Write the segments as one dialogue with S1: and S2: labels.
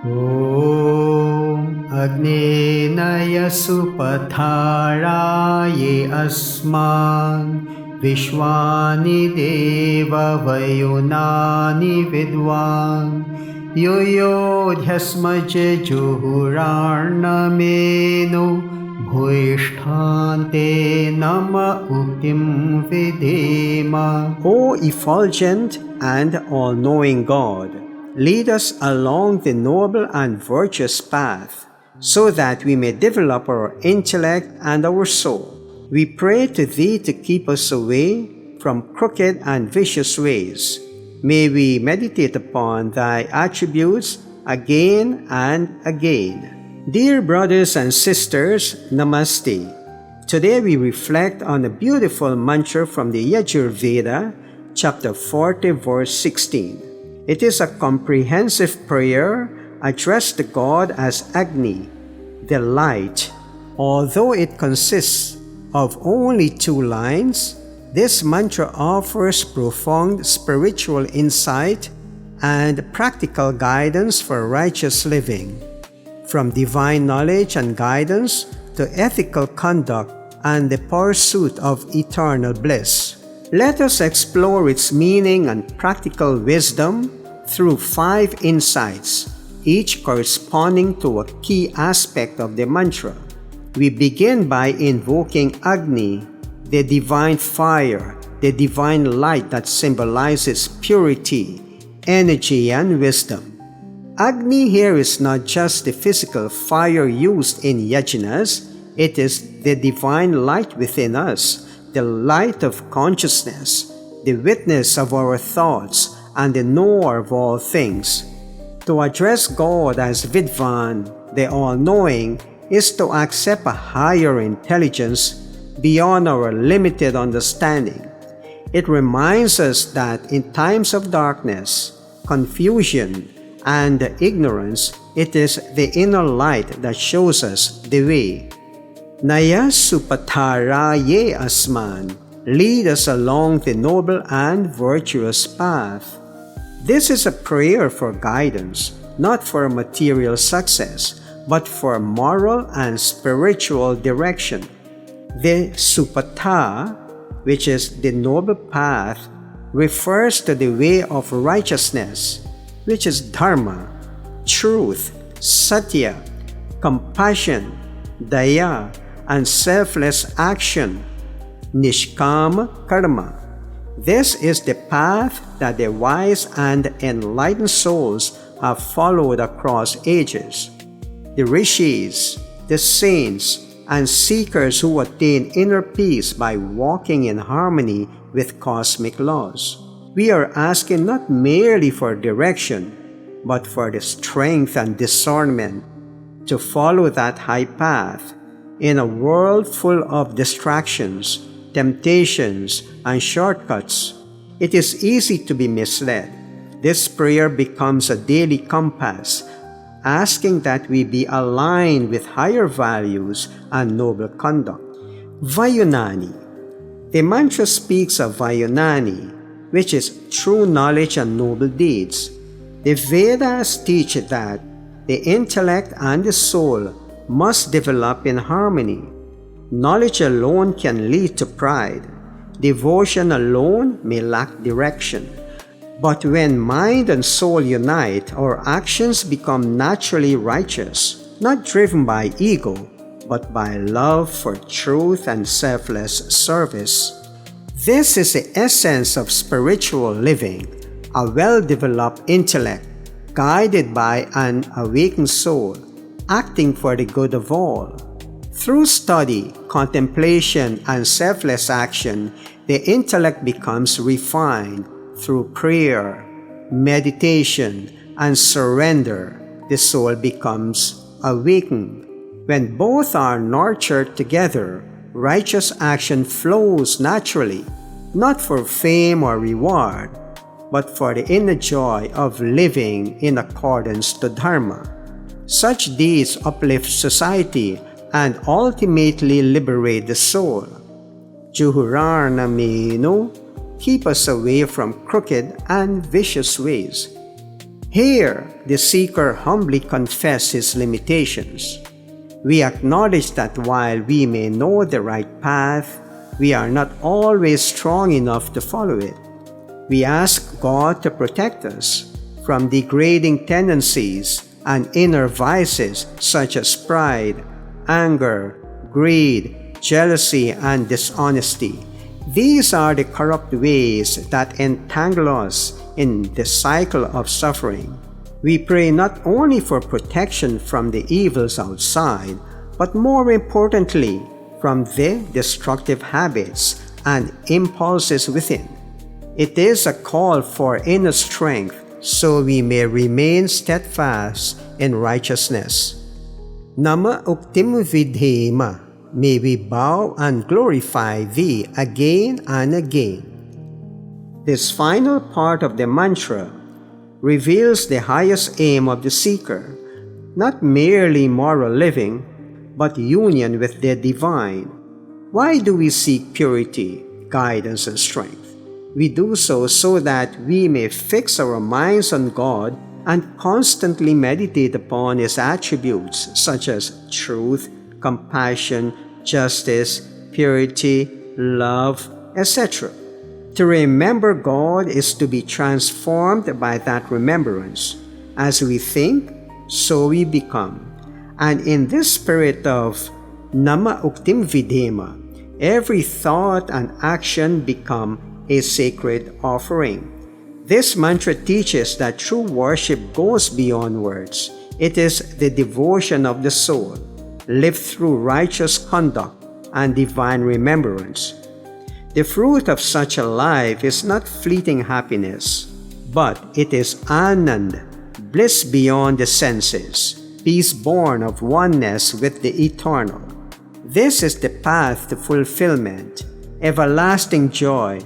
S1: Om Agne Naya Supatha Raye Asman Vishwani Deva Vayunani Vidwan Yodhyasmaje Juhuranam Bhuishtante Nama Uktim Vidhema. O effulgent and all-knowing God, lead us along the noble and virtuous path, so that we may develop our intellect and our soul. We pray to Thee to keep us away from crooked and vicious ways. May we meditate upon Thy attributes again and again. Dear brothers and sisters, Namaste. Today we reflect on a beautiful mantra from the Yajurveda, chapter 40, verse 16. It is a comprehensive prayer addressed to God as Agni, the light. Although it consists of only 2 lines, this mantra offers profound spiritual insight and practical guidance for righteous living. From divine knowledge and guidance to ethical conduct and the pursuit of eternal bliss. Let us explore its meaning and practical wisdom through 5 insights, each corresponding to a key aspect of the mantra. We begin by invoking Agni, the divine fire, the divine light that symbolizes purity, energy, and wisdom. Agni here is not just the physical fire used in yajnas, it is the divine light within us, the light of consciousness, the witness of our thoughts, and the knower of all things. To address God as Vidvan, the all-knowing, is to accept a higher intelligence beyond our limited understanding. It reminds us that in times of darkness, confusion, and ignorance, it is the inner light that shows us the way. Naya Supatha Raye Asman, lead us along the noble and virtuous path. This is a prayer for guidance, not for material success, but for moral and spiritual direction. The Supatha, which is the noble path, refers to the way of righteousness, which is dharma, truth, satya, compassion, daya, and selfless action, nishkama karma. This is the path that the wise and enlightened souls have followed across ages. The rishis, the saints, and seekers who attain inner peace by walking in harmony with cosmic laws. We are asking not merely for direction, but for the strength and discernment to follow that high path in a world full of distractions, temptations, and shortcuts. It is easy to be misled. This prayer becomes a daily compass, asking that we be aligned with higher values and noble conduct. Vayunani. The mantra speaks of Vayunani, which is true knowledge and noble deeds. The Vedas teach that the intellect and the soul must develop in harmony. Knowledge alone can lead to pride. Devotion alone may lack direction. But when mind and soul unite, our actions become naturally righteous, not driven by ego, but by love for truth and selfless service. This is the essence of spiritual living, a well-developed intellect, guided by an awakened soul, acting for the good of all. Through study, contemplation, and selfless action, the intellect becomes refined. Through prayer, meditation, and surrender, the soul becomes awakened. When both are nurtured together, righteous action flows naturally, not for fame or reward, but for the inner joy of living in accordance to Dharma. Such deeds uplift society and ultimately liberate the soul. Juhuranam, keep us away from crooked and vicious ways. Here, the seeker humbly confesses his limitations. We acknowledge that while we may know the right path, we are not always strong enough to follow it. We ask God to protect us from degrading tendencies and inner vices such as pride, anger, greed, jealousy, and dishonesty. These are the corrupt ways that entangle us in the cycle of suffering. We pray not only for protection from the evils outside, but more importantly, from the destructive habits and impulses within. It is a call for inner strength so we may remain steadfast in righteousness. Nama Uktim Vidhema. May we bow and glorify Thee again and again. This final part of the mantra reveals the highest aim of the seeker, not merely moral living, but union with the divine. Why do we seek purity, guidance, and strength? We do so that we may fix our minds on God and constantly meditate upon His attributes such as truth, compassion, justice, purity, love, etc. To remember God is to be transformed by that remembrance. As we think, so we become. And in this spirit of Nama Uktim Vidhema, every thought and action become a sacred offering. This mantra teaches that true worship goes beyond words. It is the devotion of the soul, lived through righteous conduct and divine remembrance. The fruit of such a life is not fleeting happiness, but it is Anand, bliss beyond the senses, peace born of oneness with the eternal. This is the path to fulfillment, everlasting joy,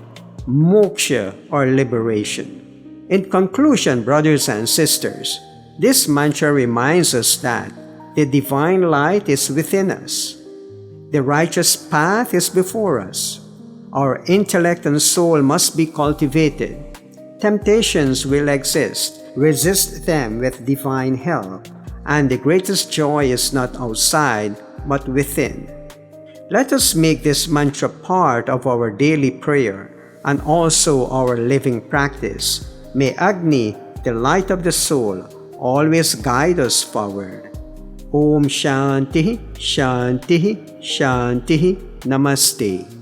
S1: moksha or liberation. In conclusion, brothers and sisters, this mantra reminds us that the divine light is within us. The righteous path is before us. Our intellect and soul must be cultivated. Temptations will exist. Resist them with divine help. And the greatest joy is not outside, but within. Let us make this mantra part of our daily prayer and also our living practice. May Agni, the light of the soul, always guide us forward. Om Shanti, Shanti, Shanti, Namaste.